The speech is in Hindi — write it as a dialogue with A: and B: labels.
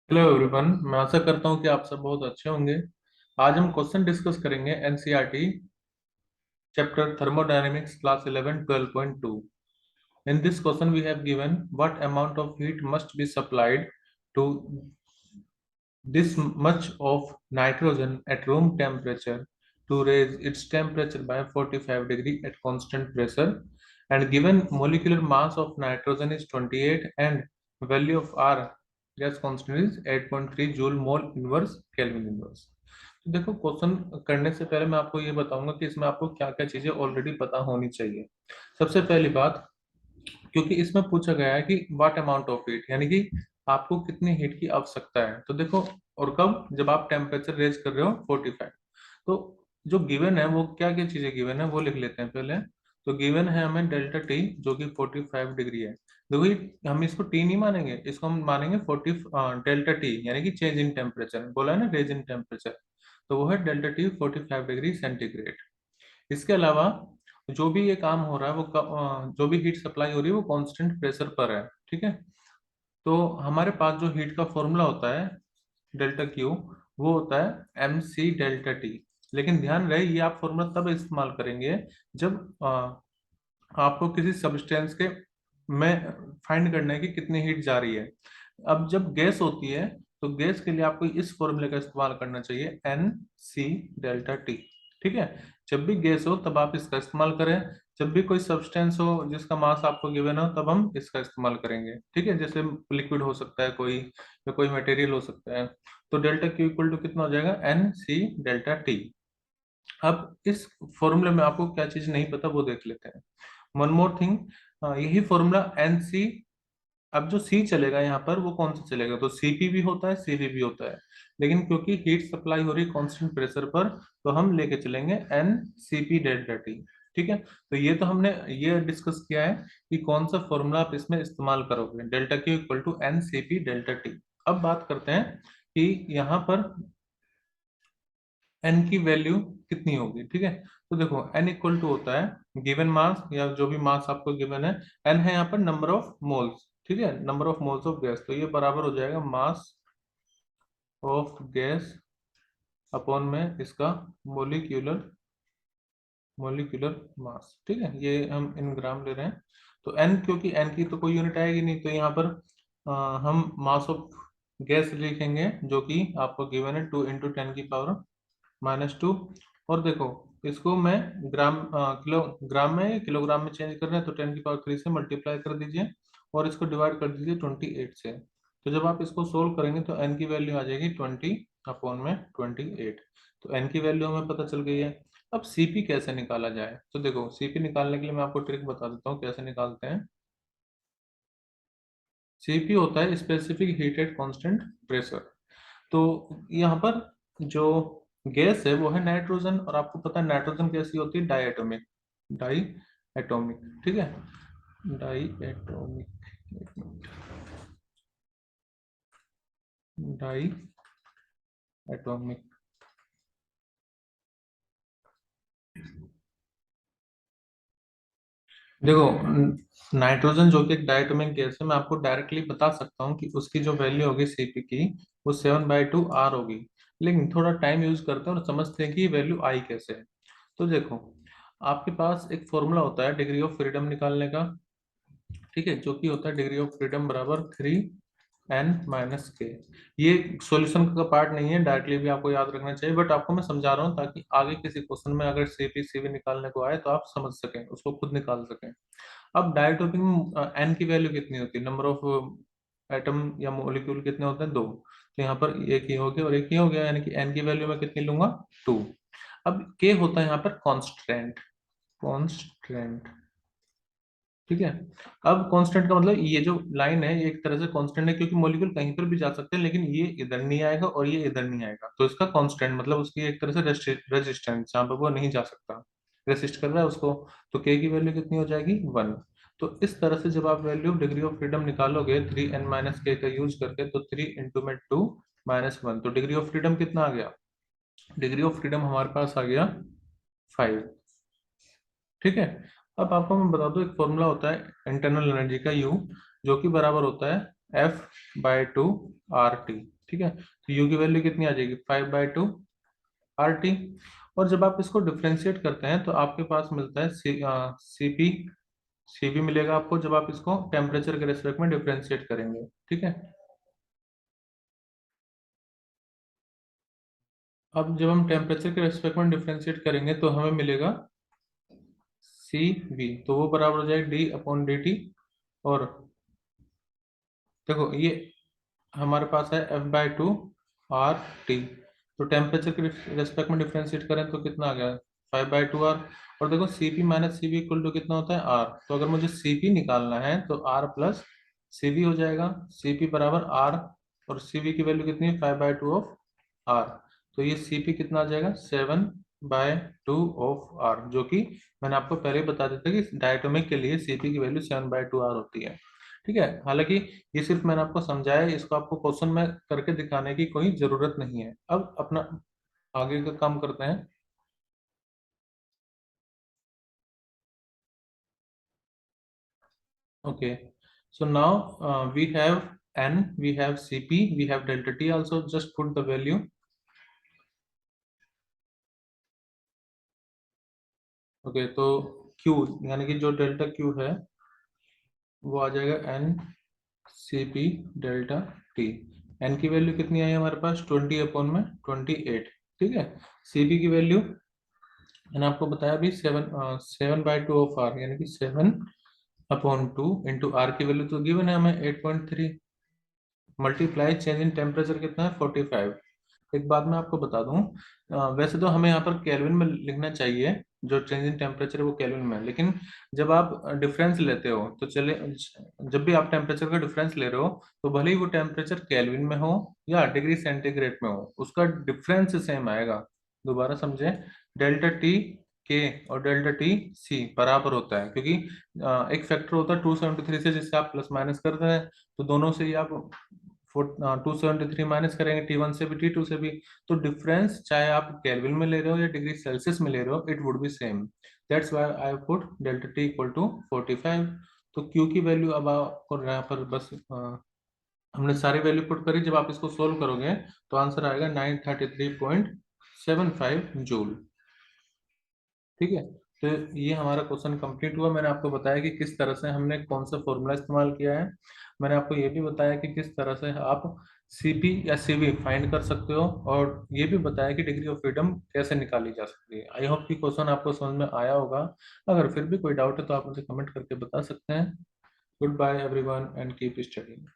A: हेलो एवरीवन, मैं आशा करता हूँ कि आप सब बहुत अच्छे होंगे। आज हम क्वेश्चन डिस्कस करेंगे NCERT chapter thermodynamics class 11 12.2। In this question we have given what amount of heat must be supplied to this much of nitrogen at room temperature to raise its temperature by 45 degree at constant pressure, and given molecular mass of nitrogen is 28 and value of R gas constant is 8.3 joule mole inverse Kelvin inverse। तो देखो, क्वेश्चन करने से पहले मैं आपको ये बताऊंगा कि इसमें आपको क्या क्या चीजें ऑलरेडी पता होनी चाहिए। सबसे पहली बात, क्योंकि इसमें पूछा गया है कि व्हाट अमाउंट ऑफ हीट, यानी कि आपको कितनी हीट की आवश्यकता है। तो देखो, और कब, जब आप टेम्परेचर रेज कर रहे हो 45। तो जो गिवन है वो क्या क्या चीजें गिवन है वो लिख लेते हैं पहले। तो गिवन है हमें डेल्टा टी जो कि 45 डिग्री है। देखो, हम इसको टी नहीं मानेंगे, इसको हम मानेंगे 40 डेल्टा टी, यानी कि चेंज इन टेम्परेचर, बोला है ना, रेज इन टेम्परेचर। तो वो है डेल्टा टी 45 डिग्री सेंटीग्रेड। इसके अलावा जो भी ये काम हो रहा है वो जो भी हीट सप्लाई हो रही है वो कांस्टेंट प्रेशर पर है। ठीक है। तो हमारे पास जो हीट का फॉर्मूला होता है डेल्टा क्यू, वो होता है एम सी डेल्टा टी। लेकिन ध्यान रहे, ये आप फॉर्मूला तब इस्तेमाल करेंगे जब आपको किसी सब्सटेंस के में फाइंड करना है कि कितनी हीट जा रही है। अब जब गैस होती है तो गैस के लिए आपको इस फॉर्मूले का इस्तेमाल करना चाहिए, एन सी डेल्टा टी। ठीक है। जब भी गैस हो तब आप इसका इस्तेमाल करें। जब भी कोई सब्सटेंस हो जिसका मास आपको गिवन हो तब हम इसका इस्तेमाल करेंगे। ठीक है। जैसे लिक्विड हो सकता है कोई, या कोई मटेरियल हो सकता है। तो डेल्टा क्यू इक्वल टू कितना हो जाएगा, एन सी डेल्टा टी। अब इस फॉर्मूले में आपको क्या चीज नहीं पता वो देख लेते हैं। वन मोर थिंग, यही फॉर्मूला एन सी, अब जो सी चलेगा यहाँ पर वो कौन सा चलेगा, तो सीपी भी होता है सीवी भी होता है। लेकिन क्योंकि हीट सप्लाई हो रही है कांस्टेंट प्रेशर पर, तो हम लेके चलेंगे एन सीपी डेल्टा टी। ठीक है। तो ये तो हमने ये डिस्कस किया है कि कौन सा फॉर्मूला आप इसमें इस्तेमाल करोगे, delta Q equal to N CP delta T. अब बात करते हैं कि यहाँ पर एन की वैल्यू कितनी होगी। ठीक है। तो देखो, एन इक्वल टू होता है गिवन मास, या जो भी मास आपको गिवन है। एन है यहाँ पर नंबर ऑफ मोल्स। ठीक है, number of moles of gas, तो ये बराबर हो जाएगा मास ऑफ गैस अपॉन में इसका मोलिक्यूलर मोलिक्यूलर मास। ठीक है, ये हम इन ग्राम ले रहे हैं। तो एन, क्योंकि एन की तो कोई यूनिट आएगी नहीं, तो यहाँ पर हम मास ऑफ गैस लिखेंगे जो कि आपको गिवन है 2 × 10⁻²। और देखो, इसको मैं किलोग्राम में किलोग्राम में चेंज कर रहे हैं, तो 10⁻³ से मल्टीप्लाई कर दीजिए और इसको डिवाइड कर दीजिए 28 से। तो जब आप इसको सोल्व करेंगे तो एन की वैल्यू आ जाएगी 20/28। तो एन की वैल्यू हमें पता चल गई है। अब सीपी कैसे निकाला जाए, तो देखो, सीपी निकालने के लिए मैं आपको ट्रिक बता देता हूँ कैसे निकालते हैं। सीपी होता है specific heat at constant pressure. तो यहाँ पर जो गैस है वो है नाइट्रोजन, और आपको पता है नाइट्रोजन कैसी होती है, डाई एटॉमिक। Diatomic. ठीक है, डाई एटॉमिक, डाई एटॉमिक। देखो, नाइट्रोजन जो कि एक डायटोमिक गैस है, मैं आपको डायरेक्टली बता सकता हूँ कि उसकी जो वैल्यू होगी सीपी की, वो 7/2 R होगी। लेकिन थोड़ा टाइम यूज करते हैं और समझते हैं कि वैल्यू आई कैसे है। तो देखो, आपके पास एक फॉर्मूला होता है डिग्री ऑफ फ्रीडम निकालने का। ठीक है, जो कि होता है डिग्री ऑफ फ्रीडम बराबर 3n - k। ये सॉल्यूशन का पार्ट नहीं है, डायरेक्टली भी आपको याद रखना चाहिए, बट आपको मैं समझा रहा हूँ ताकि आगे किसी क्वेश्चन में अगर सीपी सीवी निकालने को आए तो आप समझ सकें, उसको खुद निकाल सकें। अब डायटोपिक में एन की वैल्यू कितनी होती है, नंबर ऑफ एटम या मोलिक्यूल कितने होते हैं, 2। तो यहाँ पर एक ही हो गया और एक ही हो गया, यानी कि एन की वैल्यू मैं कितनी लूंगा, 2। अब के होता है यहाँ पर कांस्टेंट। कांस्टेंट। ठीक है। अब कांस्टेंट का मतलब ये जो लाइन है ये एक तरह से कांस्टेंट है, क्योंकि मॉलिक्यूल कहीं पर भी जा सकते हैं, लेकिन ये इधर नहीं आएगा और ये इधर नहीं आएगा, तो इसका कांस्टेंट मतलब उसकी एक तरह से रेजिस्टेंस, जहाँ पर वो नहीं जा सकता, रेसिस्ट कर रहा है उसको। तो के की वैल्यू कितनी हो जाएगी, 1। तो इस तरह से जब आप वैल्यू डिग्री ऑफ फ्रीडम निकालोगे 3n - k का यूज करके, तो 3 × 2 - 1, तो डिग्री ऑफ फ्रीडम कितना आ गया, डिग्री ऑफ फ्रीडम हमारे पास आ गया 5। ठीक है। अब आपको मैं बता दूं, एक फॉर्मूला होता है इंटरनल एनर्जी का, यू, जो कि बराबर होता है F/2 RT। ठीक है, तो u की वैल्यू कितनी आ जाएगी 5/2 RT। और जब आप इसको डिफ्रेंशिएट करते हैं तो आपके पास मिलता है सीपी मिलेगा आपको जब आप इसको टेम्परेचर के रेस्पेक्ट में डिफ्रेंशिएट करेंगे। ठीक है, अब जब हम टेम्परेचर के रेस्पेक्ट में डिफ्रेंशिएट करेंगे तो हमें मिलेगा CV, तो वो बराबर हो जाएगा D/dt। और देखो ये हमारे पास है F/2 RT, तो टेम्परेचर के रेस्पेक्ट में डिफ्रेंशिएट करें तो कितना आ गया 5/2 R। और देखो CP - CV इक्वल टू कितना होता है R, तो अगर मुझे CP निकालना है तो R प्लस CV हो जाएगा, CP बराबर R, और CV की वैल्यू कितनी है 5/2 तो ये CP कितना आ जाएगा 7/2 जो कि मैंने आपको पहले ही बता दिया था कि डायटोमिक के लिए CP की वैल्यू 7/2 होती है। ठीक है, हालांकि ये सिर्फ मैंने आपको समझाया है, इसको आपको क्वेश्चन में करके दिखाने की कोई जरूरत नहीं है। अब अपना आगे का काम करते हैं। Okay, so now we have N, we have CP, we have delta T also, just put the value। Okay, तो Q यानी कि जो डेल्टा Q है वो आ जाएगा NCP डेल्टा T। N की वैल्यू कितनी आई हमारे पास 20/28। ठीक है, CP की वैल्यू मैंने आपको बताया अभी 7/2 यानी कि 7/2 इंटू R की वैल्यू तो गिवन है हमें 8.3, मल्टीप्लाई चेंज इन टेम्परेचर कितना है 45। एक बात मैं आपको बता दूं, वैसे तो हमें यहाँ पर केल्विन में लिखना चाहिए, जो चेंज इन टेम्परेचर है वो केल्विन में है, लेकिन जब आप डिफरेंस लेते हो तो चले, जब भी आप टेम्परेचर का डिफरेंस ले रहे हो तो भले ही वो टेम्परेचर केल्विन में हो या डिग्री सेंटीग्रेड में हो, उसका डिफरेंस सेम आएगा। दोबारा समझे, डेल्टा टी के और डेल्टा टी सी बराबर होता है, क्योंकि एक फैक्टर होता है 273 से जिससे आप प्लस माइनस करते हैं, तो दोनों से ही आप 273 माइनस करेंगे, T1 से भी T2 से भी, तो डिफरेंस चाहे आप केल्विन में ले रहे हो या डिग्री सेल्सियस में ले रहे हो, it would be same. That's why I put delta T equal to 45। तो क्यू की वैल्यू अब आपको यहाँ पर बस हमने सारी वैल्यू पुट करी, जब आप इसको सोल्व करोगे तो आंसर आएगा 933.75 जूल। ठीक है, तो ये हमारा क्वेश्चन कंप्लीट हुआ। मैंने आपको बताया कि किस तरह से हमने कौन सा फॉर्मूला इस्तेमाल किया है। मैंने आपको ये भी बताया कि किस तरह से आप CP या CV फाइंड कर सकते हो, और ये भी बताया कि डिग्री ऑफ फ्रीडम कैसे निकाली जा सकती है। आई होप कि क्वेश्चन आपको समझ में आया होगा। अगर फिर भी कोई डाउट है तो आप मुझे कमेंट करके बता सकते हैं। Goodbye everyone and keep studying.